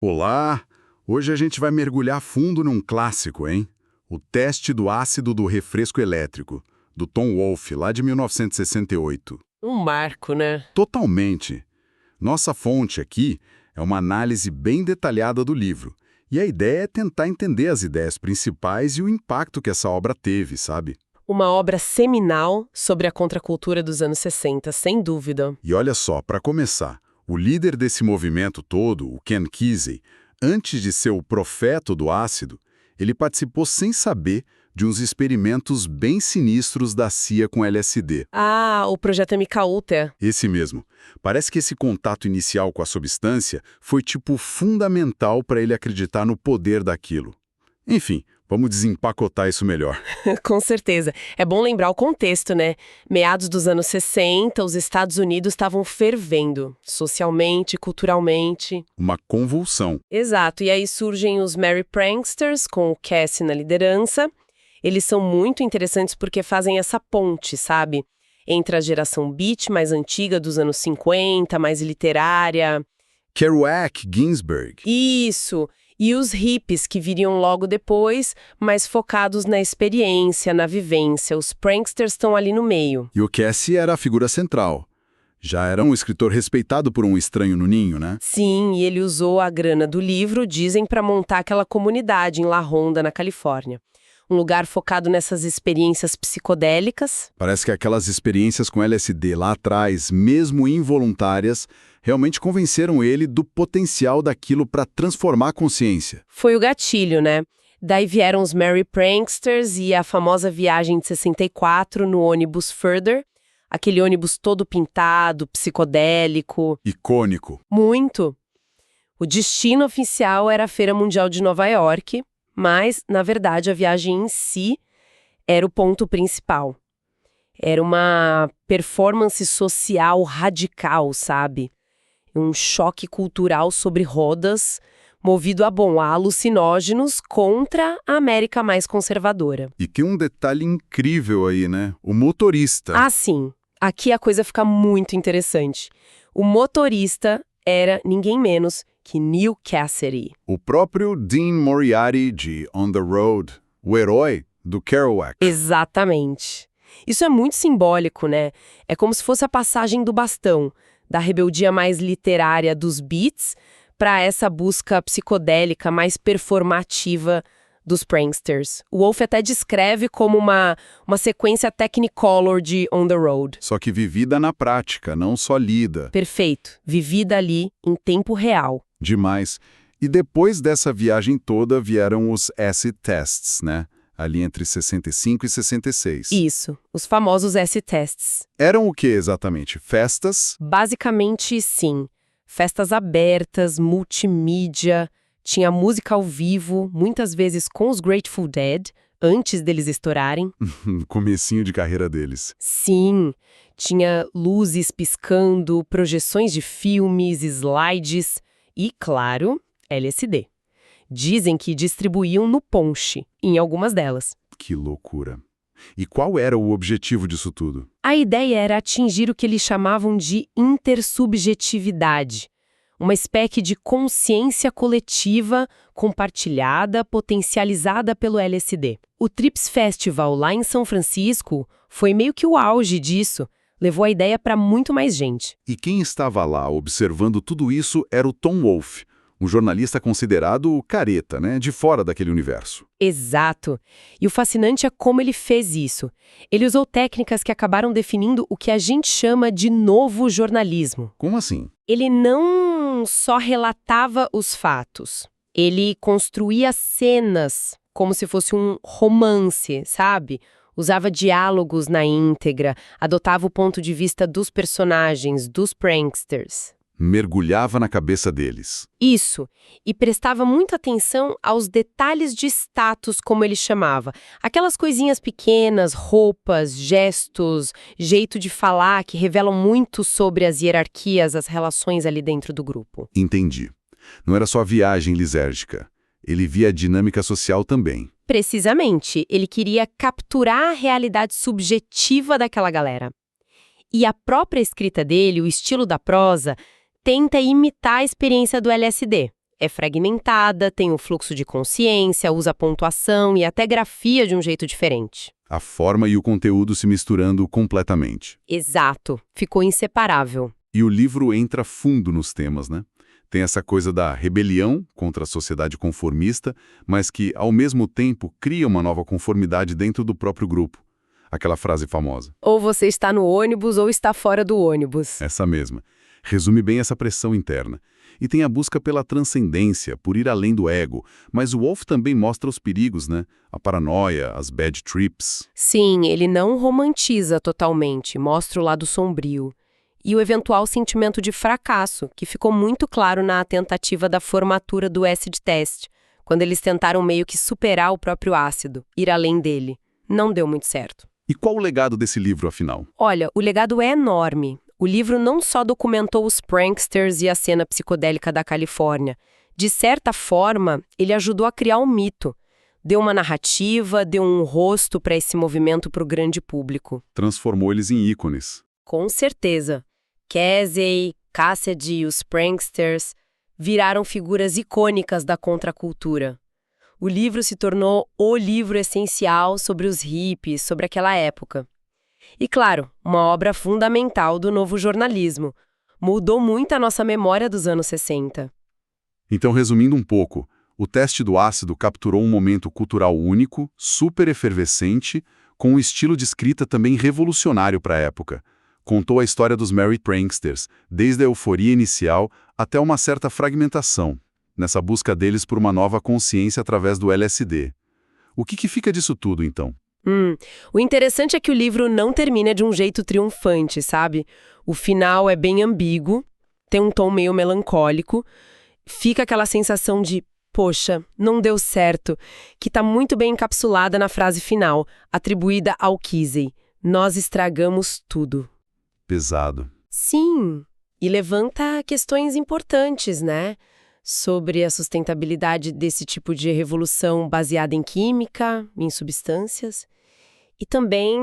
Olá! Hoje a gente vai mergulhar fundo num clássico, hein? O teste do ácido do refresco elétrico, do Tom Wolfe, lá de 1968. Um marco, né? Totalmente. Nossa fonte aqui é uma análise bem detalhada do livro, e a ideia é tentar entender as ideias principais e o impacto que essa obra teve, sabe? Uma obra seminal sobre a contracultura dos anos 60, sem dúvida. E olha só, para começar, o líder desse movimento todo, o Ken Kesey, antes de ser o profeta do ácido, ele participou sem saber de uns experimentos bem sinistros da CIA com LSD. Ah, o projeto MK Ultra. Esse mesmo. Parece que esse contato inicial com a substância foi tipo fundamental para ele acreditar no poder daquilo. Enfim, vamos desempacotar isso melhor. Com certeza. É bom lembrar o contexto, né? Meados dos anos 60, os Estados Unidos estavam fervendo, socialmente, culturalmente. Uma convulsão. Exato. E aí surgem os Merry Pranksters, com o Cassie na liderança. Eles são muito interessantes porque fazem essa ponte, sabe? Entre a geração beat mais antiga dos anos 50, mais literária. Kerouac, Ginsberg. Isso! E os hippies que viriam logo depois, mais focados na experiência, na vivência. Os pranksters estão ali no meio. E o Cassie era a figura central. Já era um escritor respeitado por um estranho no ninho, né? Sim, e ele usou a grana do livro, dizem, para montar aquela comunidade em La Ronda, na Califórnia. Um lugar focado nessas experiências psicodélicas. Parece que aquelas experiências com LSD lá atrás, mesmo involuntárias, realmente convenceram ele do potencial daquilo para transformar a consciência. Foi o gatilho, né? Daí vieram os Merry Pranksters e a famosa viagem de 64 no ônibus Further, aquele ônibus todo pintado, psicodélico. Icônico. Muito. O destino oficial era a Feira Mundial de Nova York, mas, na verdade, a viagem em si era o ponto principal. Era uma performance social radical, sabe? Um choque cultural sobre rodas, movido a alucinógenos contra a América mais conservadora. E que um detalhe incrível aí, né? O motorista. Ah, sim. Aqui a coisa fica muito interessante. O motorista era ninguém menos que Neal Cassady. O próprio Dean Moriarty de On the Road, o herói do Kerouac. Exatamente. Isso é muito simbólico, né? É como se fosse a passagem do bastão, da rebeldia mais literária dos beats para essa busca psicodélica mais performativa dos pranksters. O Wolfe até descreve como uma sequência Technicolor de On the Road. Só que vivida na prática, não só lida. Perfeito. Vivida ali em tempo real. Demais. E depois dessa viagem toda vieram os acid tests, né? Ali entre 65 e 66. Isso, os famosos S-Tests. Eram o que exatamente? Festas? Basicamente, sim. Festas abertas, multimídia, tinha música ao vivo, muitas vezes com os Grateful Dead, antes deles estourarem. Comecinho de carreira deles. Sim, tinha luzes piscando, projeções de filmes, slides e, claro, LSD. Dizem que distribuíam no ponche, em algumas delas. Que loucura. E qual era o objetivo disso tudo? A ideia era atingir o que eles chamavam de intersubjetividade, uma espécie de consciência coletiva compartilhada, potencializada pelo LSD. O Trips Festival lá em São Francisco foi meio que o auge disso, levou a ideia para muito mais gente. E quem estava lá observando tudo isso era o Tom Wolfe, um jornalista considerado careta, né, de fora daquele universo. Exato. E o fascinante é como ele fez isso. Ele usou técnicas que acabaram definindo o que a gente chama de novo jornalismo. Como assim? Ele não só relatava os fatos. Ele construía cenas como se fosse um romance, sabe? Usava diálogos na íntegra, adotava o ponto de vista dos personagens, dos pranksters. Mergulhava na cabeça deles. Isso, e prestava muita atenção aos detalhes de status, como ele chamava. Aquelas coisinhas pequenas, roupas, gestos, jeito de falar que revelam muito sobre as hierarquias, as relações ali dentro do grupo. Entendi. Não era só viagem lisérgica. Ele via a dinâmica social também. Precisamente, ele queria capturar a realidade subjetiva daquela galera. E a própria escrita dele, o estilo da prosa, tenta imitar a experiência do LSD. É fragmentada, tem um fluxo de consciência, usa pontuação e até grafia de um jeito diferente. A forma e o conteúdo se misturando completamente. Exato, ficou inseparável. E o livro entra fundo nos temas, né? Tem essa coisa da rebelião contra a sociedade conformista, mas que, ao mesmo tempo, cria uma nova conformidade dentro do próprio grupo. Aquela frase famosa. Ou você está no ônibus ou está fora do ônibus. Essa mesma. Resume bem essa pressão interna. E tem a busca pela transcendência, por ir além do ego. Mas o Wolff também mostra os perigos, né? A paranoia, as bad trips. Sim, ele não romantiza totalmente, mostra o lado sombrio. E o eventual sentimento de fracasso, que ficou muito claro na tentativa da formatura do acid test, quando eles tentaram meio que superar o próprio ácido, ir além dele. Não deu muito certo. E qual o legado desse livro, afinal? Olha, o legado é enorme. O livro não só documentou os pranksters e a cena psicodélica da Califórnia. De certa forma, ele ajudou a criar um mito. Deu uma narrativa, deu um rosto para esse movimento para o grande público. Transformou eles em ícones. Com certeza. Casey, Cassidy e os pranksters viraram figuras icônicas da contracultura. O livro se tornou o livro essencial sobre os hippies, sobre aquela época. E, claro, uma obra fundamental do novo jornalismo. Mudou muito a nossa memória dos anos 60. Então, resumindo um pouco, o teste do ácido capturou um momento cultural único, super efervescente, com um estilo de escrita também revolucionário para a época. Contou a história dos Merry Pranksters, desde a euforia inicial até uma certa fragmentação, nessa busca deles por uma nova consciência através do LSD. O que fica disso tudo, então? O interessante é que o livro não termina de um jeito triunfante, sabe? O final é bem ambíguo, tem um tom meio melancólico, fica aquela sensação de, poxa, não deu certo, que está muito bem encapsulada na frase final, atribuída ao Casey. Nós estragamos tudo. Pesado. Sim, e levanta questões importantes, né? Sobre a sustentabilidade desse tipo de revolução baseada em química, em substâncias, e também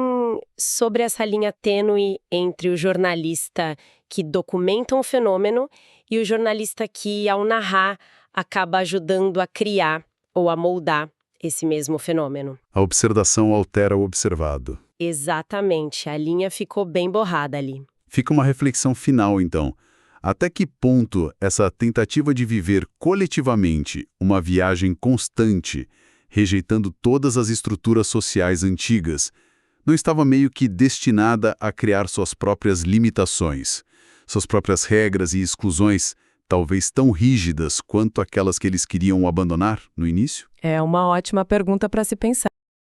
sobre essa linha tênue entre o jornalista que documenta um fenômeno e o jornalista que, ao narrar, acaba ajudando a criar ou a moldar esse mesmo fenômeno. A observação altera o observado. Exatamente, a linha ficou bem borrada ali. Fica uma reflexão final, então. Até que ponto essa tentativa de viver coletivamente uma viagem constante, rejeitando todas as estruturas sociais antigas, não estava meio que destinada a criar suas próprias limitações, suas próprias regras e exclusões, talvez tão rígidas quanto aquelas que eles queriam abandonar no início? É uma ótima pergunta para se pensar.